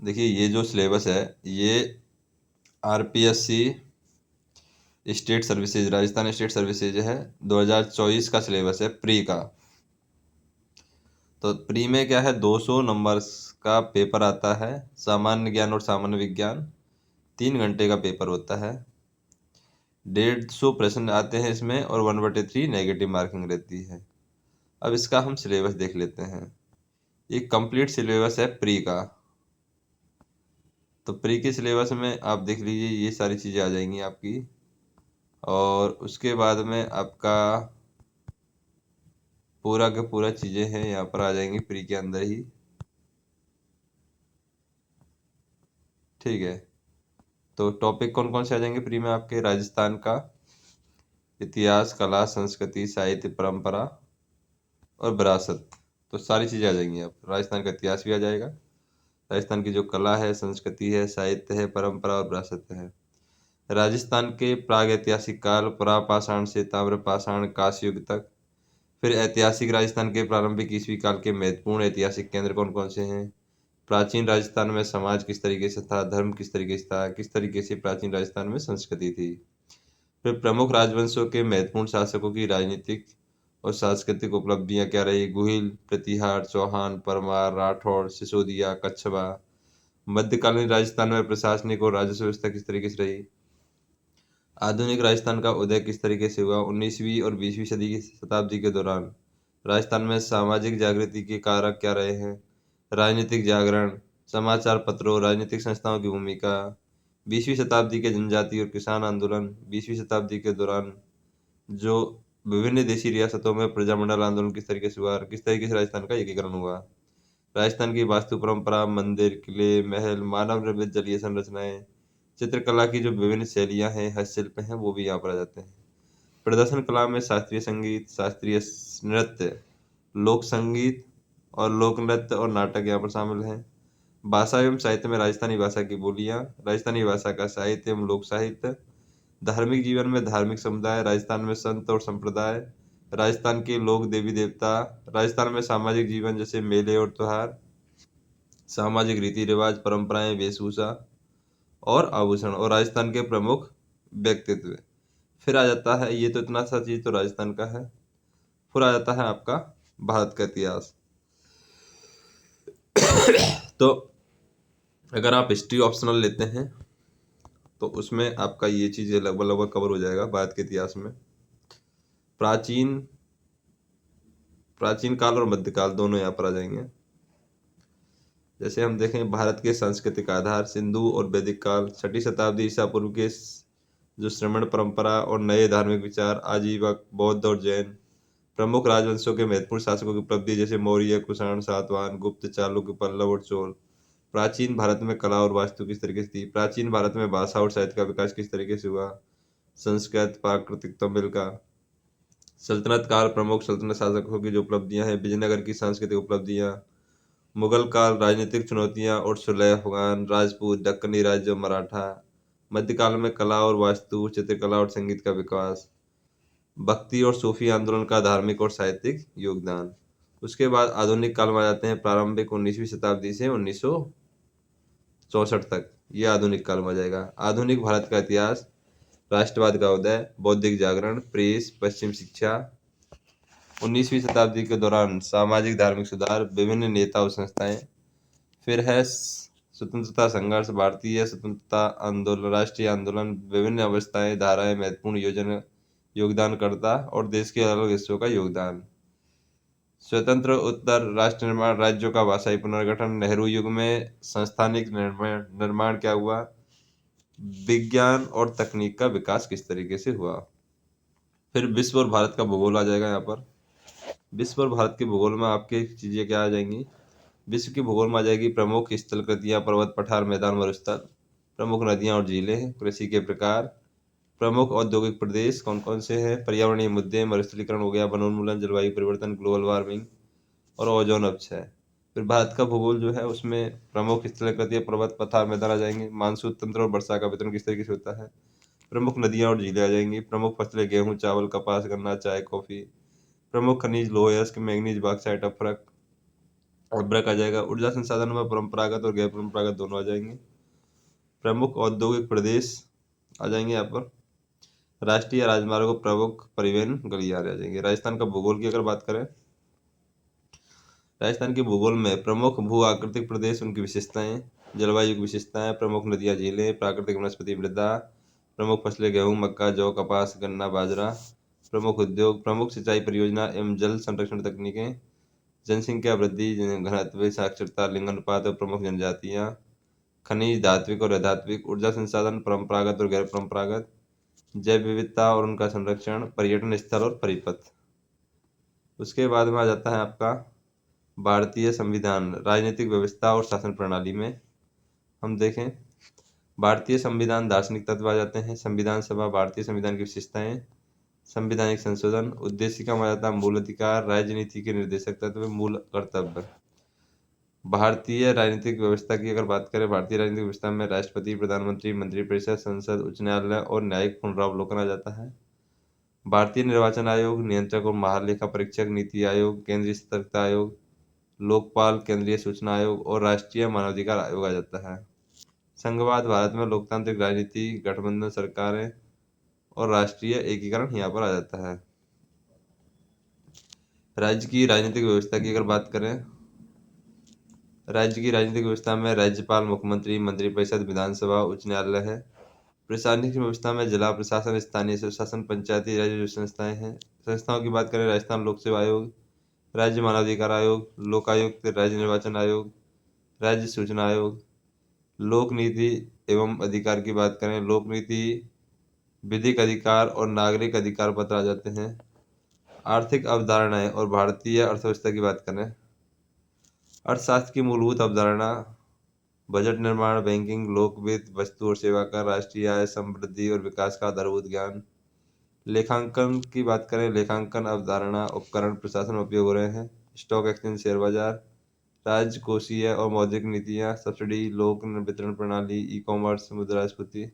देखिए ये जो सिलेबस है ये RPSC state services, Rajasthan state services है, 2024 का सिलेबस है प्री का। तो प्री में क्या है, 200 नंबर्स का पेपर आता है, सामान्य ज्ञान और सामान्य विज्ञान, 3 घंटे का पेपर होता है, 150 प्रश्न आते हैं इसमें और 1/3 नेगेटिव मार्किंग रहती है। अब इसका हम सिलेबस देख लेते हैं। ये कंप्लीट सिलेबस है प्री का। तो प्री के सिलेबस में आप देख लीजिए ये सारी चीज़ें आ जाएंगी आपकी, और उसके बाद में आपका पूरा का पूरा चीज़ें हैं यहाँ पर आ जाएंगी प्री के अंदर ही। ठीक है, तो टॉपिक कौन कौन से आ जाएंगे प्री में आपके, राजस्थान का इतिहास, कला, संस्कृति, साहित्य, परंपरा और विरासत। तो सारी चीज़ें आ जाएंगी। आप राजस्थान का इतिहास भी आ जाएगा, राजस्थान की जो कला है, संस्कृति है, साहित्य है, परंपरा और विरासत है। राजस्थान के प्रागैतिहासिक काल, पुरापाषाण से ताम्रपाषाण कांस्य युग तक। फिर ऐतिहासिक राजस्थान के प्रारंभिक ईस्वी काल के महत्वपूर्ण ऐतिहासिक केंद्र कौन कौन से हैं। प्राचीन राजस्थान में समाज किस तरीके से था, धर्म किस तरीके से था, किस तरीके से प्राचीन राजस्थान में संस्कृति थी। फिर प्रमुख राजवंशों के महत्वपूर्ण शासकों की राजनीतिक और सांस्कृतिक उपलब्धियां क्या रही। गुहिल, प्रतिहार, चौहान, परमार, राठौड़, सिसोदिया, कच्छवा। मध्यकालीन राजस्थान में प्रशासनिक और राजस्व व्यवस्था किस तरीके से रही। आधुनिक राजस्थान का उदय किस तरीके से हुआ 19वीं और 20वीं सदी की शताब्दी के दौरान। राजस्थान में सामाजिक जागृति के कारक क्या रहे हैं। राजनीतिक जागरण, समाचार पत्रों, राजनीतिक संस्थाओं की भूमिका। 20वीं शताब्दी के जनजाति और किसान आंदोलन। 20वीं शताब्दी के दौरान जो विभिन्न देशी रियासतों में प्रजामंडल आंदोलन किस तरीके से हुआ, किस तरीके से राजस्थान का एकीकरण हुआ। राजस्थान की वास्तु परंपरा, मंदिर, किले, महल, मानव निर्मित जलीय संरचनाएं, चित्रकला की जो विभिन्न शैलियां हैं, हस्तशिल्प हैं, वो भी यहाँ पर आ जाते हैं। प्रदर्शन कला में शास्त्रीय संगीत, शास्त्रीय नृत्य, लोक संगीत और लोक नृत्य और नाटक यहाँ पर शामिल हैं। भाषा एवं साहित्य में राजस्थानी भाषा की बोलियां, राजस्थानी भाषा का साहित्य एवं लोक साहित्य। धार्मिक जीवन में धार्मिक समुदाय, राजस्थान में संत और संप्रदाय, राजस्थान के लोक देवी देवता। राजस्थान में सामाजिक जीवन जैसे मेले और त्योहार, सामाजिक रीति रिवाज, परंपराएं, वेशभूषा और आभूषण, और राजस्थान के प्रमुख व्यक्तित्व। फिर आ जाता है, ये तो इतना सा चीज तो राजस्थान का है। फिर आ जाता है आपका भारत का इतिहास। तो अगर आप हिस्ट्री ऑप्शनल लेते हैं तो उसमें आपका ये चीज़ें लगभग लगभग कवर हो जाएगा भारत के इतिहास में। प्राचीन प्राचीन काल और मध्यकाल दोनों यहाँ पर आ जाएंगे। जैसे हम देखें भारत के सांस्कृतिक आधार, सिंधु और वैदिक काल, 6ठी शताब्दी ईसा पूर्व के जो श्रमण परंपरा और नए धार्मिक विचार, आजीवक, बौद्ध और जैन। प्रमुख राजवंशों के महत्वपूर्ण शासकों की उपलब्धि जैसे मौर्य, कुषाण, सातवाहन, गुप्त, चालुक्य, पल्लव और चोल। प्राचीन भारत में कला और वास्तु किस तरीके से थी। प्राचीन भारत में भाषा और साहित्य का विकास किस तरीके से हुआ। संस्कृत, प्राकृतिक, तमिल का। सल्तनत काल, प्रमुख सल्तनत शासकों की जो उपलब्धियां हैं, विजयनगर की सांस्कृतिक उपलब्धियां। मुगल काल, राजनीतिक चुनौतियां और सुलह, अफगान, राजपूत, दक्कनी राज्य, मराठा। मध्यकाल में कला और वास्तु, चित्रकला और संगीत का विकास। भक्ति और सूफी आंदोलन का धार्मिक और साहित्यिक योगदान। उसके बाद आधुनिक काल में आ जाते हैं, प्रारंभिक 19वीं शताब्दी से 1964 तक, ये आधुनिक काल में आ जाएगा। आधुनिक भारत का इतिहास, राष्ट्रवाद का उदय, बौद्धिक जागरण, प्रेस, पश्चिम शिक्षा। 19वीं शताब्दी के दौरान सामाजिक धार्मिक सुधार, विभिन्न नेता और संस्थाएं। फिर है स्वतंत्रता संघर्ष, भारतीय स्वतंत्रता आंदोलन, राष्ट्रीय आंदोलन, विभिन्न अवस्थाएं, धाराएं, महत्वपूर्ण योजना योगदानकर्ता और देश के अलग अलग हिस्सों का योगदान। स्वतंत्र उत्तर, राष्ट्र निर्माण, राज्यों का भाषाई पुनर्गठन, नेहरू युग में संस्थानिक निर्माण निर्माण क्या हुआ। विज्ञान और तकनीक का विकास किस तरीके से हुआ। फिर विश्व और भारत का भूगोल आ जाएगा यहाँ पर। विश्व और भारत के भूगोल में आपके चीज़ें क्या आ जाएंगी। विश्व के भूगोल में आ जाएगी प्रमुख स्थल कृतियाँ, पर्वत, पठार, मैदान, मरुस्थल। प्रमुख नदियाँ और झीलें, कृषि के प्रकार। प्रमुख औद्योगिक प्रदेश कौन कौन से हैं। पर्यावरणीय मुद्दे, मरुस्थलीकरण हो गया, वनोन्मूलन, जलवायु परिवर्तन, ग्लोबल वार्मिंग और ओजोन अपक्षय। फिर भारत का भूगोल जो है उसमें प्रमुख स्थल कृतियाँ, पर्वत, पठार, मैदान आ जाएंगे। मानसून तंत्र और वर्षा का वितरण किस तरीके से होता है। प्रमुख नदियाँ और झीलें आ जाएंगी। प्रमुख फसलें गेहूँ, चावल, कपास, गन्ना, चाय, कॉफी। प्रमुख खनिज, लोह, अयस्क, मैंगनीज, बॉक्साइट, अफरक। अब्रक आ जाएगा। ऊर्जा संसाधन में परंपरागत और गैर परंपरागत दोनों आ जाएंगे। प्रमुख औद्योगिक प्रदेश आ जाएंगे यहाँ पर। राष्ट्रीय राजमार्गों, प्रमुख परिवहन गलियारे आ जाएंगे। राजस्थान का भूगोल की अगर बात करें, राजस्थान के भूगोल में प्रमुख भू आकृतिक प्रदेश, उनकी विशेषताएं, जलवायु की विशेषताएं, प्रमुख नदियां, झीलें, प्राकृतिक वनस्पति मृदा, प्रमुख फसलें गेहूं, मक्का, जौ, कपास, गन्ना, बाजरा, प्रमुख उद्योग, प्रमुख सिंचाई परियोजना एवं जल संरक्षण तकनीकें, जनसंख्या वृद्धि, घनत्व, साक्षरता, लिंग अनुपात और प्रमुख जनजातियां, खनिज, धात्विक और अधात्विक, ऊर्जा संसाधन, परंपरागत और गैर परंपरागत, जैव विविधता और उनका संरक्षण, पर्यटन स्थल और परिपथ। उसके बाद में आ जाता है आपका भारतीय संविधान, राजनीतिक व्यवस्था और शासन प्रणाली में हम देखें। भारतीय संविधान दार्शनिक तत्व आ जाते हैं। संविधान सभा, भारतीय संविधान की विशेषताएं, संवैधानिक संशोधन, उद्देशिका में आ जाता है मूल अधिकार, राजनीति के निर्देशक तत्व, मूल कर्तव्य। भारतीय राजनीतिक व्यवस्था की अगर बात करें, भारतीय राजनीतिक व्यवस्था में राष्ट्रपति, प्रधानमंत्री, मंत्रिपरिषद, संसद, उच्च न्यायालय और न्यायिक पुनरावलोकन आ जाता है। भारतीय निर्वाचन आयोग, नियंत्रक और महालेखा परीक्षक, नीति आयोग, केंद्रीय सतर्कता आयोग, लोकपाल, केंद्रीय सूचना आयोग और राष्ट्रीय मानवाधिकार आयोग आ जाता है। संघवाद, भारत में लोकतांत्रिक राजनीति, गठबंधन सरकारें और राष्ट्रीय एकीकरण यहाँ पर आ जाता है। राज्य की राजनीतिक व्यवस्था की अगर बात करें, राज्य की राजनीतिक व्यवस्था में राज्यपाल, मुख्यमंत्री, मंत्रिपरिषद, विधानसभा, उच्च न्यायालय है। प्रशासनिक व्यवस्था में जिला प्रशासन, स्थानीय स्वशासन, पंचायती राज जो संस्थाएं हैं। संस्थाओं की बात करें, राजस्थान लोक सेवा आयोग, राज्य मानवाधिकार आयोग, लोकायुक्त, राज्य निर्वाचन आयोग, राज्य सूचना आयोग। लोक नीति एवं अधिकार की बात करें, लोक नीति, विधिक अधिकार और नागरिक अधिकार पत्र आ जाते हैं। आर्थिक अवधारणाएं और भारतीय अर्थव्यवस्था की बात करें, अर्थशास्त्र की मूलभूत अवधारणा, बजट निर्माण, बैंकिंग, लोक वित्त, वस्तु और सेवा कर, राष्ट्रीय आय, समृद्धि और विकास का आधारभूत ज्ञान। लेखांकन की बात करें, लेखांकन अवधारणा, उपकरण प्रशासन में उपयोग हो रहे हैं। स्टॉक एक्सचेंज, शेयर बाजार, राजकोषीय और मौद्रिक नीतियां, सब्सिडी, लोक वितरण प्रणाली, ई कॉमर्स, मुद्रास्फीति।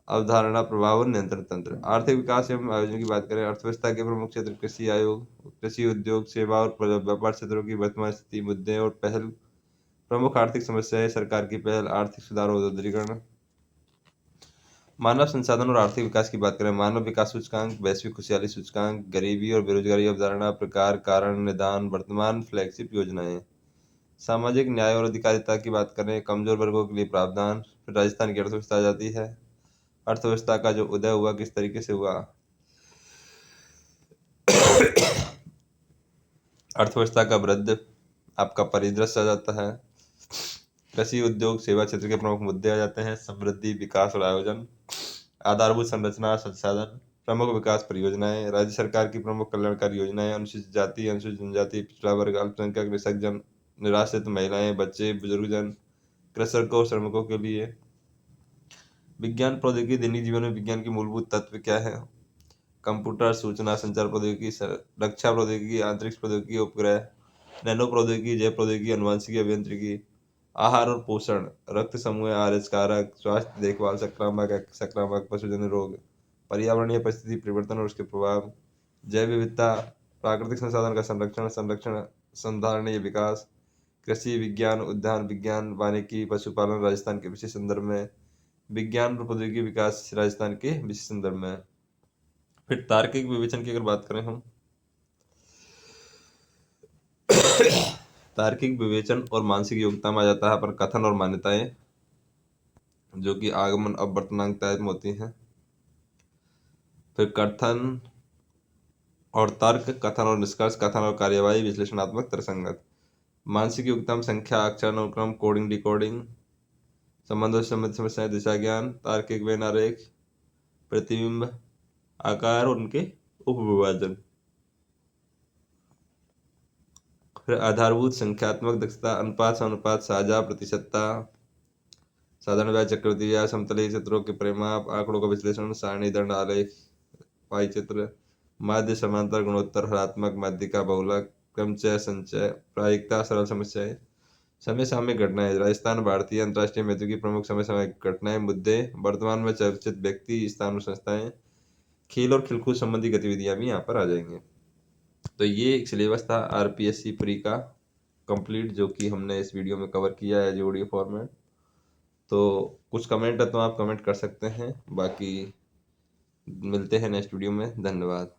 अवधारणा, प्रभाव और नियंत्रण तंत्र। आर्थिक विकास एवं आयोजन की बात करें, अर्थव्यवस्था के प्रमुख क्षेत्र, कृषि आयोग, कृषि उद्योग, सेवा और व्यापार क्षेत्रों की वर्तमान स्थिति, मुद्दे और पहल, प्रमुख आर्थिक समस्याएं, सरकार की पहल, आर्थिक सुधार और विमुद्रीकरण। मानव संसाधन और आर्थिक विकास की बात करें, मानव विकास सूचकांक, वैश्विक खुशहाली सूचकांक, गरीबी और बेरोजगारी अवधारणा, प्रकार, कारण, निदान, वर्तमान फ्लैगशिप योजनाएं। सामाजिक न्याय और अधिकारिता की बात करें, कमजोर वर्गों के लिए प्रावधान। फिर राजस्थान की अर्थव्यवस्था आ जाती है। अर्थव्यवस्था का जो उदय हुआ किस तरीके से हुआ, अर्थव्यवस्था का वृद्धि आपका परिदृश्य आ जाता है। कृषि उद्योग, सेवा क्षेत्र के प्रमुख मुद्दे आ जाते हैं। समृद्धि, विकास और आयोजन, आधारभूत संरचना, संसाधन, प्रमुख विकास परियोजनाएं, राज्य सरकार की प्रमुख कल्याणकारी योजनाएं, अनुसूचित जाति, अनुसूचित जनजाति, पिछड़ा वर्ग, अल्पसंख्यक, कृषक जन, निराश्रित महिलाएं, बच्चे, बुजुर्गजन, कृषकों और श्रमिकों के लिए। विज्ञान प्रौद्योगिकी, दैनिक जीवन में विज्ञान के मूलभूत तत्व क्या है। कंप्यूटर, सूचना संचार प्रौद्योगिकी, रक्षा प्रौद्योगिकी, अंतरिक्ष प्रौद्योगिकी, उपग्रह, नैनो प्रौद्योगिकी, जैव प्रौद्योगिकी, अनुवांशिकी, अभियांत्रिकी, आहार और पोषण, रक्त समूह, आरएच कारक, स्वास्थ्य देखभाल, संक्रामक पशुजन्य रोग, पर्यावरणीय परिस्थिति परिवर्तन और उसके प्रभाव, जैव विविधता, प्राकृतिक संसाधन का संरक्षण, संधारणीय विकास, कृषि विज्ञान, उद्यान विज्ञान, वानिकी, पशुपालन, राजस्थान के विशेष संदर्भ में, विज्ञान और प्रौद्योगिकी विकास राजस्थान के विशेष संदर्भ में। फिर तार्किक विवेचन की अगर बात करें हम, तार्किक विवेचन और मानसिक योग्यता में आ जाता है पर कथन और मान्यताएं, जो कि आगमन अपवर्तनांक तय में होती हैं। फिर कथन और तर्क, कथन और निष्कर्ष, कथन और कार्यवाही, विश्लेषणात्मक, तर्कसंगत। मानसिक योग्यता में संख्या, अक्षर, अनुक्रम, कोडिंग, डिकोडिंग, संबंधों से संबंधित समस्याएं, दिशा ज्ञान, तार्किक वेन आरेख, प्रतिबिंब, आकार और उनके उपविभाजन। फिर आधारभूत संख्यात्मक दक्षता, अनुपात, समानुपात, साझा, प्रतिशतता, साधारण ब्याज, चक्रवृद्धि ब्याज, समतलीय क्षेत्रों के परिमाप, आंकड़ों का विश्लेषण, सारणी, दंड, आलेख, पाई चित्र, माध्य, समांतर, गुणोत्तर, हरात्मक, माध्यिका, बहुलक, क्रमचय, संचय, प्रायिकता, सरल समस्याएं, समय सामयिक घटनाएं। राजस्थान, भारतीय अंतर्राष्ट्रीय महत्व की प्रमुख समय सामयिक घटनाएं, मुद्दे, वर्तमान में चर्चित व्यक्ति, स्थान और संस्थाएं, खेल और खेलकूद संबंधी गतिविधियां भी यहाँ पर आ जाएंगे। तो ये एक सिलेबस था आरपीएससी प्री का कंप्लीट जो कि हमने इस वीडियो में कवर किया है, जो ऑडियो फॉर्मेट। तो कुछ कमेंट है तो आप कमेंट कर सकते हैं, बाकी मिलते हैं नेक्स्ट वीडियो में। धन्यवाद।